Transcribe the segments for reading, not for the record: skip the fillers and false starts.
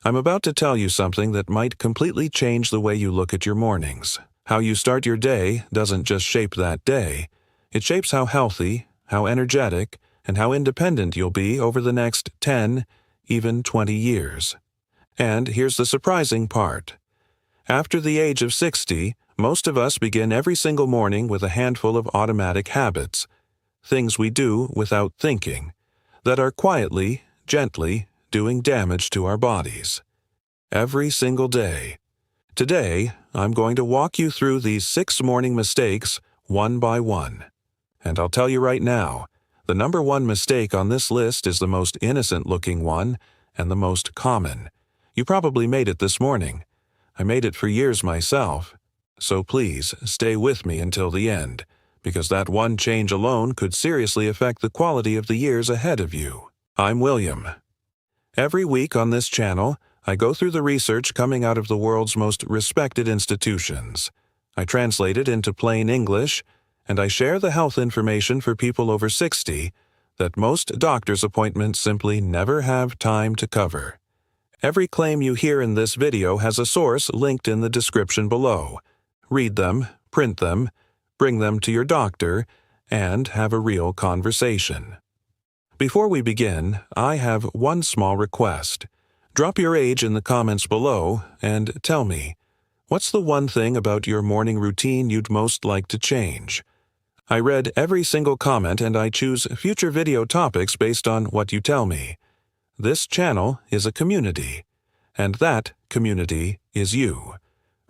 I'm about to tell you something that might completely change the way you look at your mornings. How you start your day doesn't just shape that day. It shapes how healthy, how energetic, and how independent you'll be over the next 10, even 20 years. And here's the surprising part. After the age of 60, most of us begin every single morning with a handful of automatic habits, things we do without thinking, that are quietly, gently, doing damage to our bodies. Every single day. Today, I'm going to walk you through these 6 morning mistakes one by one. And I'll tell you right now, the number one mistake on this list is the most innocent-looking one and the most common. You probably made it this morning. I made it for years myself. So please, stay with me until the end, because that one change alone could seriously affect the quality of the years ahead of you. I'm William. Every week on this channel, I go through the research coming out of the world's most respected institutions. I translate it into plain English, and I share the health information for people over 60 that most doctor's appointments simply never have time to cover. Every claim you hear in this video has a source linked in the description below. Read them, print them, bring them to your doctor, and have a real conversation. Before we begin, I have one small request. Drop your age in the comments below and tell me, what's the one thing about your morning routine you'd most like to change? I read every single comment and I choose future video topics based on what you tell me. This channel is a community, and that community is you.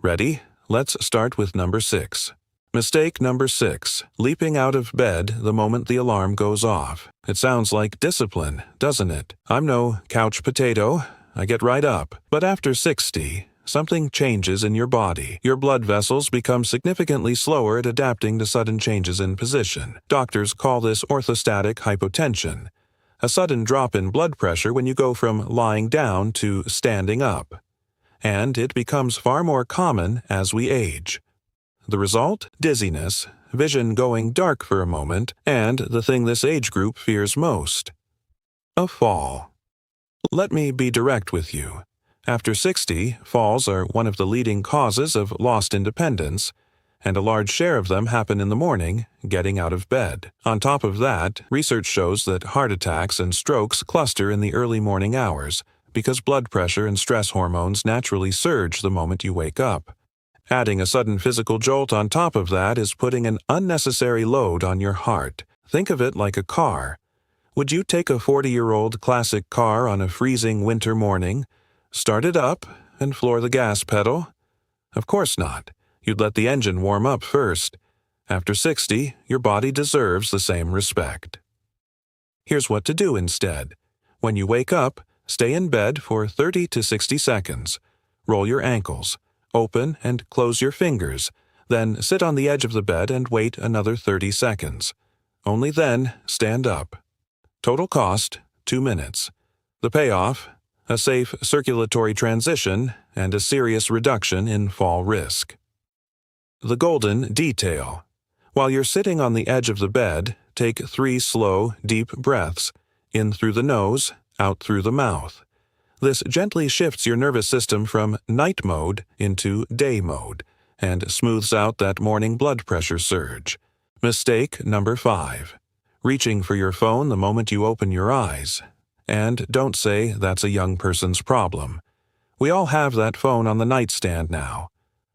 Ready? Let's start with number 6. Mistake number 6, leaping out of bed the moment the alarm goes off. It sounds like discipline, doesn't it? I'm no couch potato. I get right up. But after 60, something changes in your body. Your blood vessels become significantly slower at adapting to sudden changes in position. Doctors call this orthostatic hypotension, a sudden drop in blood pressure when you go from lying down to standing up. And it becomes far more common as we age. The result? Dizziness, vision going dark for a moment, and the thing this age group fears most: a fall. Let me be direct with you. After 60, falls are one of the leading causes of lost independence, and a large share of them happen in the morning, getting out of bed. On top of that, research shows that heart attacks and strokes cluster in the early morning hours because blood pressure and stress hormones naturally surge the moment you wake up. Adding a sudden physical jolt on top of that is putting an unnecessary load on your heart. Think of it like a car. Would you take a 40-year-old classic car on a freezing winter morning, start it up, and floor the gas pedal? Of course not. You'd let the engine warm up first. After 60, your body deserves the same respect. Here's what to do instead. When you wake up, stay in bed for 30 to 60 seconds. Roll your ankles. Open and close your fingers. Then sit on the edge of the bed and wait another 30 seconds. Only then, stand up. Total cost, 2 minutes. The payoff? A safe circulatory transition and a serious reduction in fall risk. The golden detail. While you're sitting on the edge of the bed, take 3 slow, deep breaths, in through the nose, out through the mouth. This gently shifts your nervous system from night mode into day mode and smooths out that morning blood pressure surge. Mistake number 5. Reaching for your phone the moment you open your eyes. And don't say that's a young person's problem. We all have that phone on the nightstand now.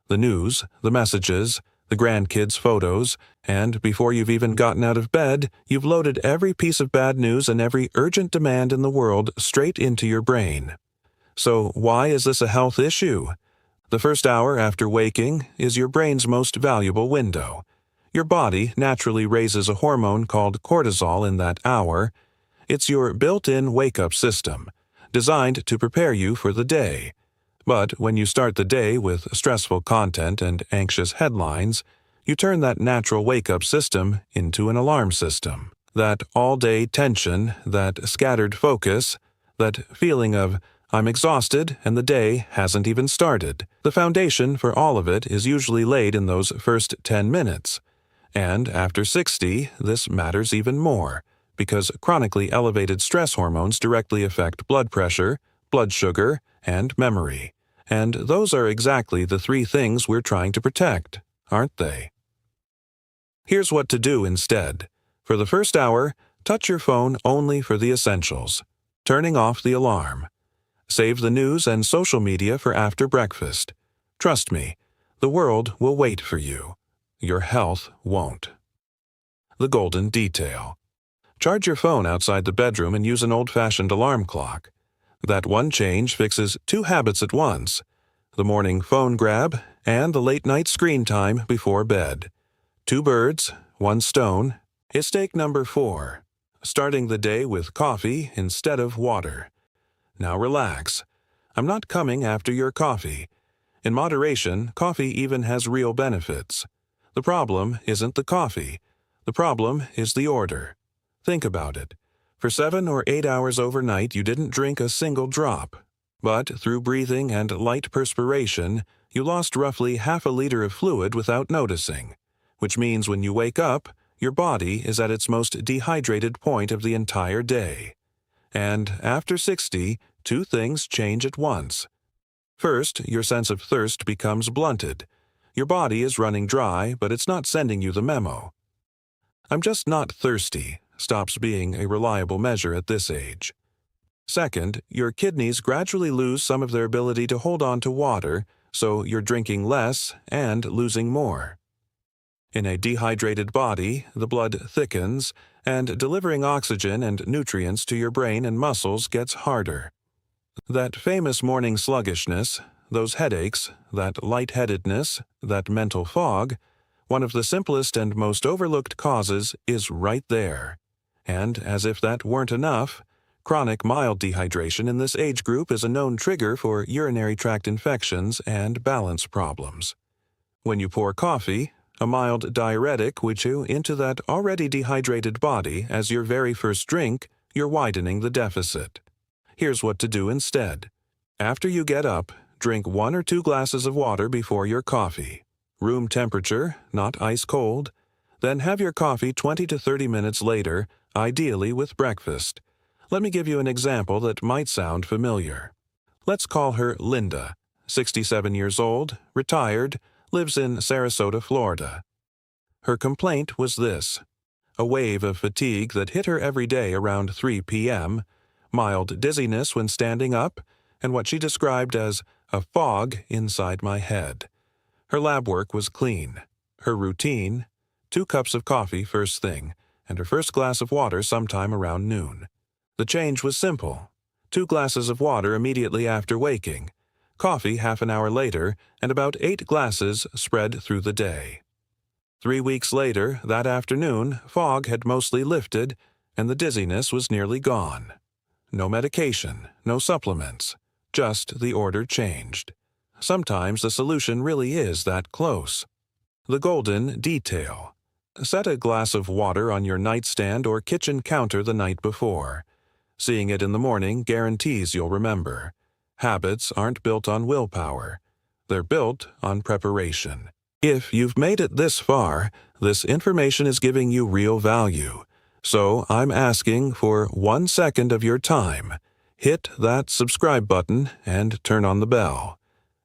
The news, the messages, the grandkids' photos, and before you've even gotten out of bed, you've loaded every piece of bad news and every urgent demand in the world straight into your brain. So why is this a health issue? The first hour after waking is your brain's most valuable window. Your body naturally raises a hormone called cortisol in that hour. It's your built-in wake-up system, designed to prepare you for the day. But when you start the day with stressful content and anxious headlines, you turn that natural wake-up system into an alarm system. That all-day tension, that scattered focus, that feeling of, I'm exhausted and the day hasn't even started. The foundation for all of it is usually laid in those first 10 minutes. And after 60, this matters even more, because chronically elevated stress hormones directly affect blood pressure, blood sugar, and memory. And those are exactly the three things we're trying to protect, aren't they? Here's what to do instead. For the first hour, touch your phone only for the essentials, turning off the alarm. Save the news and social media for after breakfast. Trust me, the world will wait for you. Your health won't. The golden detail. Charge your phone outside the bedroom and use an old-fashioned alarm clock. That one change fixes two habits at once: the morning phone grab and the late-night screen time before bed. Two birds, one stone. Mistake number 4. Starting the day with coffee instead of water. Now relax. I'm not coming after your coffee. In moderation, coffee even has real benefits. The problem isn't the coffee. The problem is the order. Think about it. For 7 or 8 hours overnight, you didn't drink a single drop. But through breathing and light perspiration, you lost roughly half a liter of fluid without noticing, which means when you wake up, your body is at its most dehydrated point of the entire day. And after 60, two things change at once. First, your sense of thirst becomes blunted. Your body is running dry, but it's not sending you the memo. "I'm just not thirsty" stops being a reliable measure at this age. Second, your kidneys gradually lose some of their ability to hold on to water, so you're drinking less and losing more. In a dehydrated body, the blood thickens, and delivering oxygen and nutrients to your brain and muscles gets harder. That famous morning sluggishness, those headaches, that lightheadedness, that mental fog, one of the simplest and most overlooked causes is right there. And as if that weren't enough, chronic mild dehydration in this age group is a known trigger for urinary tract infections and balance problems. When you pour coffee, a mild diuretic, into that already dehydrated body as your very first drink, you're widening the deficit. Here's what to do instead. After you get up, drink 1 or 2 glasses of water before your coffee. Room temperature, not ice cold. Then have your coffee 20 to 30 minutes later, ideally with breakfast. Let me give you an example that might sound familiar. Let's call her Linda, 67 years old, retired, lives in Sarasota, Florida. Her complaint was this: a wave of fatigue that hit her every day around 3 p.m., mild dizziness when standing up, and what she described as a fog inside my head. Her lab work was clean. Her routine: 2 cups of coffee first thing, and her first glass of water sometime around noon. The change was simple: 2 glasses of water immediately after waking, coffee half an hour later, and about 8 glasses spread through the day. 3 weeks later, that afternoon, fog had mostly lifted, and the dizziness was nearly gone. No medication, no supplements, just the order changed. Sometimes the solution really is that close. The golden detail. Set a glass of water on your nightstand or kitchen counter the night before. Seeing it in the morning guarantees you'll remember. Habits aren't built on willpower. They're built on preparation. If you've made it this far, this information is giving you real value. So I'm asking for 1 second of your time. Hit that subscribe button and turn on the bell.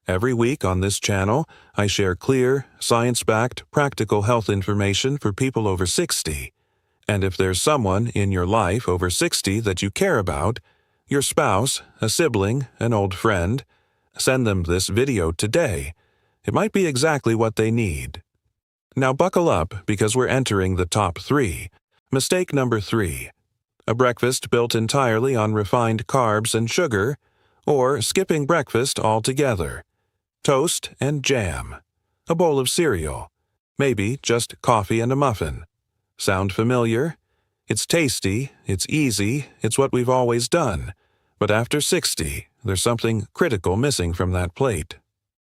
Every week on this channel, I share clear, science-backed, practical health information for people over 60. And if there's someone in your life over 60 that you care about, your spouse, a sibling, an old friend, send them this video today. It might be exactly what they need. Now buckle up because we're entering the top 3. Mistake number 3. A breakfast built entirely on refined carbs and sugar, or skipping breakfast altogether. Toast and jam. A bowl of cereal. Maybe just coffee and a muffin. Sound familiar? It's tasty, it's easy, it's what we've always done. But after 60, there's something critical missing from that plate.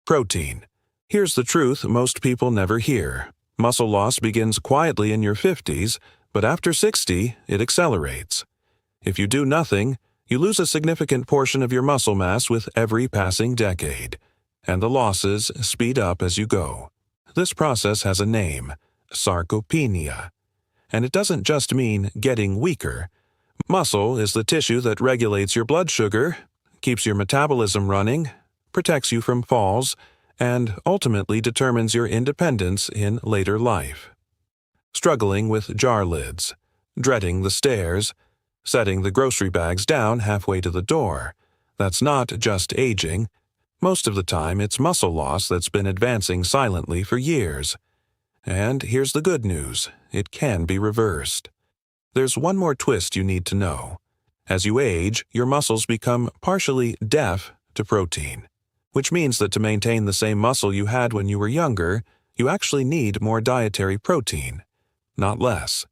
Protein. Here's the truth most people never hear. Muscle loss begins quietly in your 50s, but after 60, it accelerates. If you do nothing, you lose a significant portion of your muscle mass with every passing decade, and the losses speed up as you go. This process has a name: sarcopenia. And it doesn't just mean getting weaker. Muscle is the tissue that regulates your blood sugar, keeps your metabolism running, protects you from falls, and ultimately determines your independence in later life. Struggling with jar lids, dreading the stairs, setting the grocery bags down halfway to the door. That's not just aging. Most of the time, it's muscle loss that's been advancing silently for years. And here's the good news. It can be reversed. There's one more twist you need to know. As you age, your muscles become partially deaf to protein, which means that to maintain the same muscle you had when you were younger, you actually need more dietary protein, not less.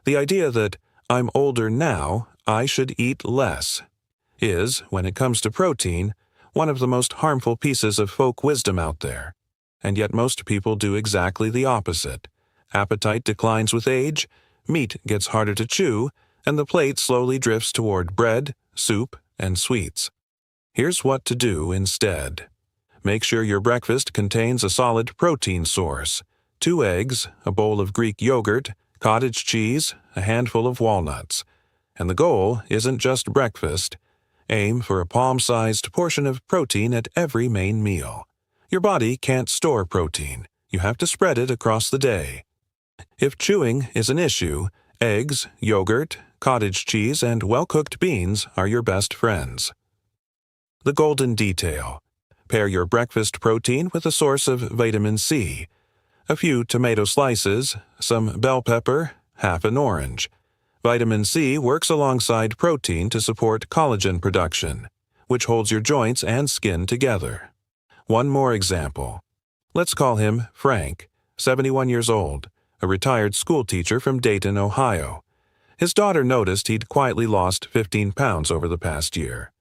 The idea that I'm older now, I should eat less, is, when it comes to protein, one of the most harmful pieces of folk wisdom out there. And yet most people do exactly the opposite. Appetite declines with age, meat gets harder to chew, and the plate slowly drifts toward bread, soup, and sweets. Here's what to do instead. Make sure your breakfast contains a solid protein source: 2 eggs, a bowl of Greek yogurt, cottage cheese, a handful of walnuts. And the goal isn't just breakfast. Aim for a palm-sized portion of protein at every main meal. Your body can't store protein. You have to spread it across the day. If chewing is an issue, eggs, yogurt, cottage cheese, and well-cooked beans are your best friends. The golden detail. Pair your breakfast protein with a source of vitamin C. A few tomato slices, some bell pepper, half an orange. Vitamin C works alongside protein to support collagen production, which holds your joints and skin together. One more example. Let's call him Frank, 71 years old, a retired school teacher from Dayton, Ohio. His daughter noticed he'd quietly lost 15 pounds over the past year.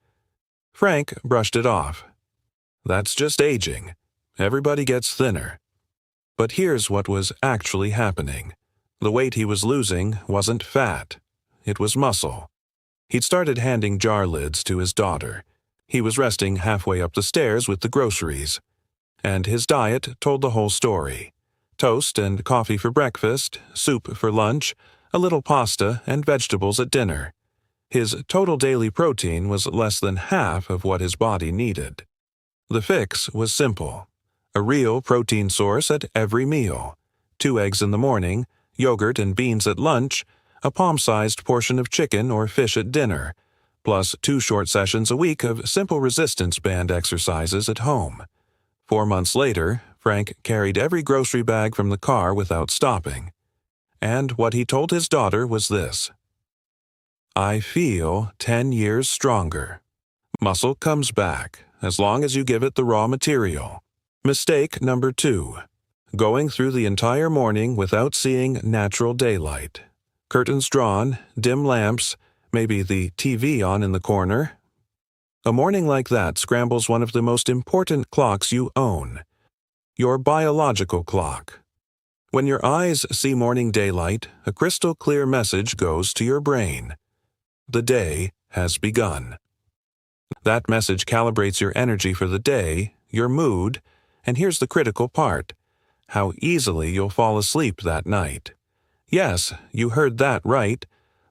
Frank brushed it off. That's just aging. Everybody gets thinner. But here's what was actually happening. The weight he was losing wasn't fat. It was muscle. He'd started handing jar lids to his daughter. He was resting halfway up the stairs with the groceries. And his diet told the whole story. Toast and coffee for breakfast, soup for lunch, a little pasta and vegetables at dinner. His total daily protein was less than half of what his body needed. The fix was simple. A real protein source at every meal. 2 eggs in the morning, yogurt and beans at lunch, a palm-sized portion of chicken or fish at dinner, plus 2 short sessions a week of simple resistance band exercises at home. 4 months later, Frank carried every grocery bag from the car without stopping. And what he told his daughter was this: I feel 10 years stronger. Muscle comes back, as long as you give it the raw material. Mistake number 2. Going through the entire morning without seeing natural daylight. Curtains drawn, dim lamps, maybe the TV on in the corner. A morning like that scrambles one of the most important clocks you own. Your biological clock. When your eyes see morning daylight, a crystal clear message goes to your brain. The day has begun. That message calibrates your energy for the day, your mood, and here's the critical part: how easily you'll fall asleep that night. Yes, you heard that right.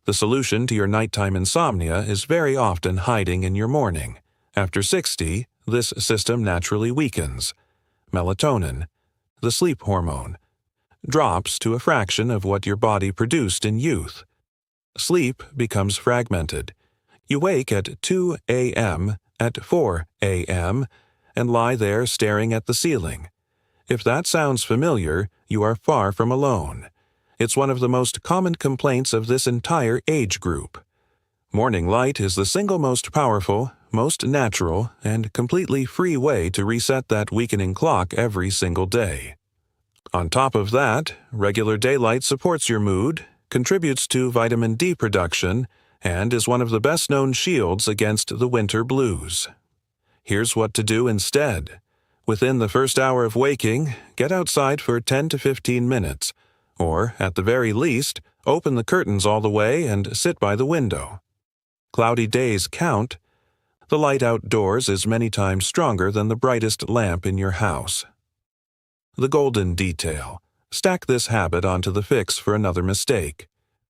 The solution to your nighttime insomnia is very often hiding in your morning. After 60, this system naturally weakens. Melatonin, the sleep hormone, drops to a fraction of what your body produced in youth. Sleep becomes fragmented. You wake at 2 a.m., at 4 a.m., and lie there staring at the ceiling. If that sounds familiar, you are far from alone. It's one of the most common complaints of this entire age group. Morning light is the single most powerful, most natural, and completely free way to reset that weakening clock every single day. On top of that, regular daylight supports your mood, contributes to vitamin D production, and is one of the best-known shields against the winter blues. Here's what to do instead. Within the first hour of waking, get outside for 10 to 15 minutes, or, at the very least, open the curtains all the way and sit by the window. Cloudy days count. The light outdoors is many times stronger than the brightest lamp in your house. The golden detail. Stack this habit onto the fix for another mistake.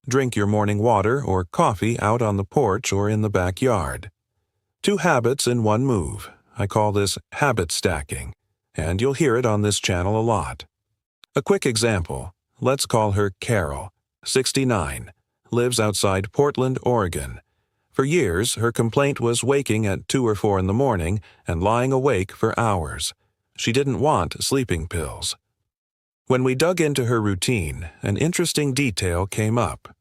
Drink your morning water or coffee out on the porch or in the backyard. 2 habits in 1 move. I call this habit stacking, and you'll hear it on this channel a lot. A quick example. Let's call her Carol, 69, lives outside Portland, Oregon. For years, her complaint was waking at 2 or 4 in the morning and lying awake for hours. She didn't want sleeping pills. When we dug into her routine, an interesting detail came up.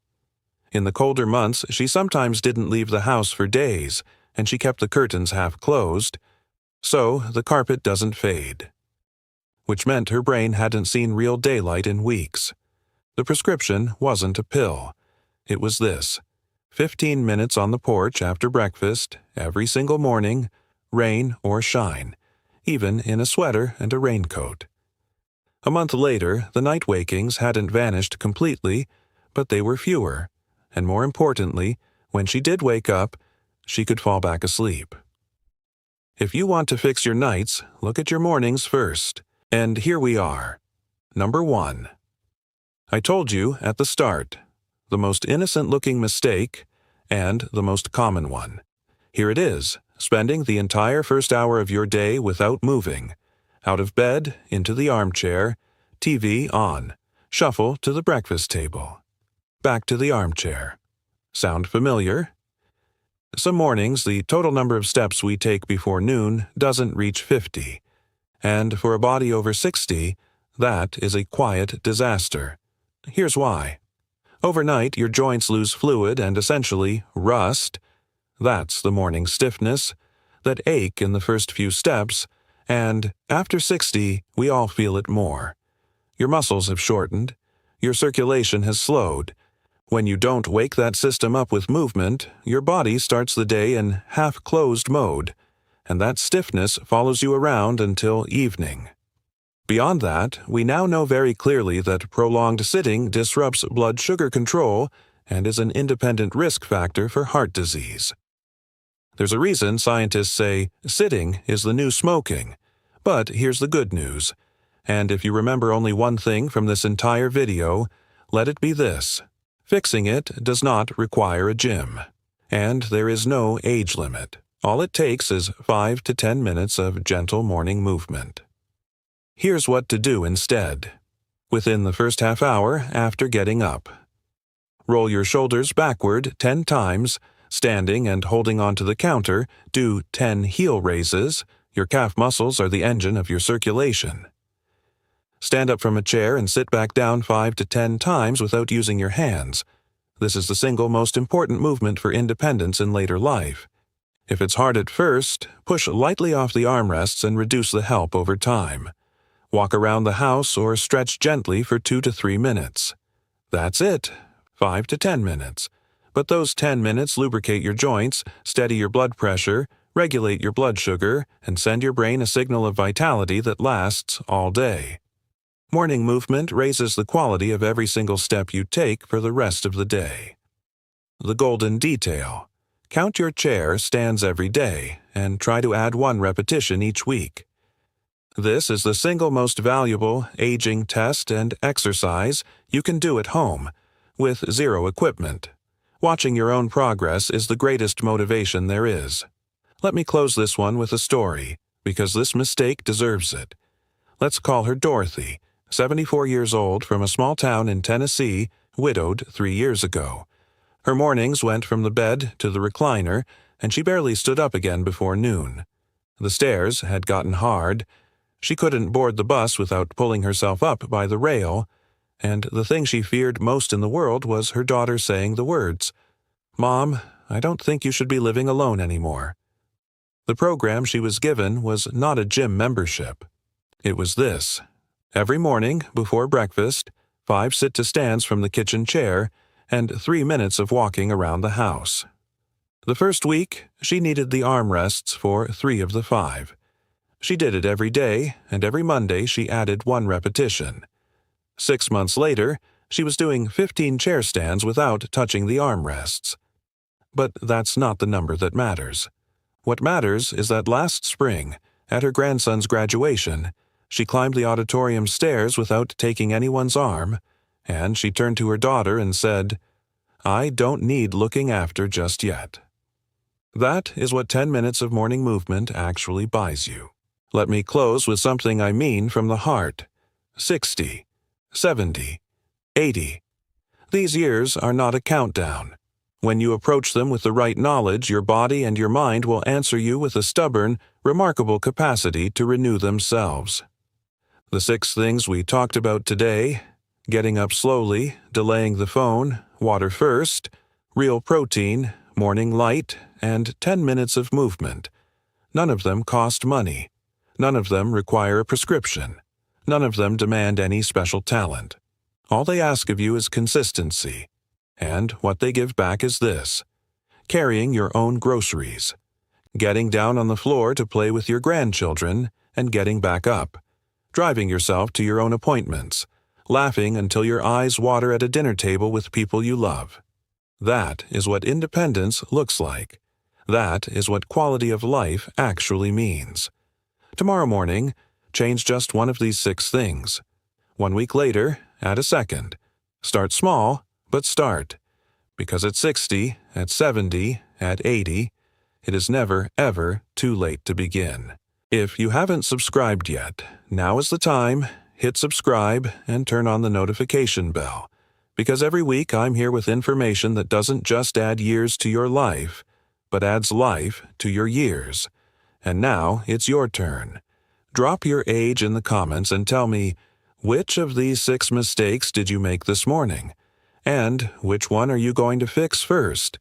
In the colder months, she sometimes didn't leave the house for days, and she kept the curtains half closed, so the carpet doesn't fade. Which meant her brain hadn't seen real daylight in weeks. The prescription wasn't a pill. It was this: 15 minutes on the porch after breakfast, every single morning, rain or shine, even in a sweater and a raincoat. A month later, the night wakings hadn't vanished completely, but they were fewer, and more importantly, when she did wake up, she could fall back asleep. If you want to fix your nights, look at your mornings first. And here we are. Number 1. I told you at the start, the most innocent-looking mistake and the most common one. Here it is, spending the entire first hour of your day without moving. Out of bed, into the armchair, TV on, shuffle to the breakfast table. Back to the armchair. Sound familiar? Some mornings, the total number of steps we take before noon doesn't reach 50. And for a body over 60, that is a quiet disaster. Here's why. Overnight, your joints lose fluid and essentially rust. That's the morning stiffness, that ache in the first few steps, and after 60, we all feel it more. Your muscles have shortened. Your circulation has slowed. When you don't wake that system up with movement, your body starts the day in half-closed mode, and that stiffness follows you around until evening. Beyond that, we now know very clearly that prolonged sitting disrupts blood sugar control and is an independent risk factor for heart disease. There's a reason scientists say sitting is the new smoking, but here's the good news. And if you remember only one thing from this entire video, let it be this: fixing it does not require a gym, and there is no age limit. All it takes is 5 to 10 minutes of gentle morning movement. Here's what to do instead. Within the first half hour after getting up, roll your shoulders backward 10 times, standing and holding onto the counter, do 10 heel raises. Your calf muscles are the engine of your circulation. Stand up from a chair and sit back down 5 to 10 times without using your hands. This is the single most important movement for independence in later life. If it's hard at first, push lightly off the armrests and reduce the help over time. Walk around the house or stretch gently for 2 to 3 minutes. That's it, 5 to 10 minutes. But those 10 minutes lubricate your joints, steady your blood pressure, regulate your blood sugar, and send your brain a signal of vitality that lasts all day. Morning movement raises the quality of every single step you take for the rest of the day. The golden detail. Count your chair stands every day and try to add 1 repetition each week. This is the single most valuable aging test and exercise you can do at home, with 0 equipment. Watching your own progress is the greatest motivation there is. Let me close this one with a story, because this mistake deserves it. Let's call her Dorothy, 74 years old, from a small town in Tennessee, widowed 3 years ago. Her mornings went from the bed to the recliner, and she barely stood up again before noon. The stairs had gotten hard. She couldn't board the bus without pulling herself up by the rail, and the thing she feared most in the world was her daughter saying the words, "Mom, I don't think you should be living alone anymore." The program she was given was not a gym membership. It was this: every morning, before breakfast, 5 sit-to-stands from the kitchen chair, and 3 minutes of walking around the house. The first week, she needed the armrests for 3 of the 5. She did it every day, and every Monday she added 1 repetition. 6 months later, she was doing 15 chair stands without touching the armrests. But that's not the number that matters. What matters is that last spring, at her grandson's graduation, she climbed the auditorium stairs without taking anyone's arm, and she turned to her daughter and said, "I don't need looking after just yet." That is what 10 minutes of morning movement actually buys you. Let me close with something I mean from the heart. 60, 70, 80. These years are not a countdown. When you approach them with the right knowledge, your body and your mind will answer you with a stubborn, remarkable capacity to renew themselves. The 6 things we talked about today: getting up slowly, delaying the phone, water first, real protein, morning light, and 10 minutes of movement. None of them cost money. None of them require a prescription. None of them demand any special talent. All they ask of you is consistency. And what they give back is this: carrying your own groceries, getting down on the floor to play with your grandchildren, and getting back up, driving yourself to your own appointments, laughing until your eyes water at a dinner table with people you love. That is what independence looks like. That is what quality of life actually means. Tomorrow morning, change just one of these 6 things. 1 week later, add a second. Start small, but start. Because at 60, at 70, at 80, it is never, ever too late to begin. If you haven't subscribed yet, now is the time. Hit subscribe and turn on the notification bell. Because every week I'm here with information that doesn't just add years to your life, but adds life to your years. And now it's your turn. Drop your age in the comments and tell me, which of these 6 mistakes did you make this morning? And which one are you going to fix first?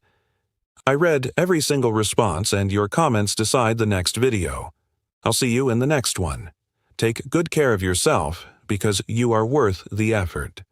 I read every single response, and your comments decide the next video. I'll see you in the next one. Take good care of yourself, because you are worth the effort.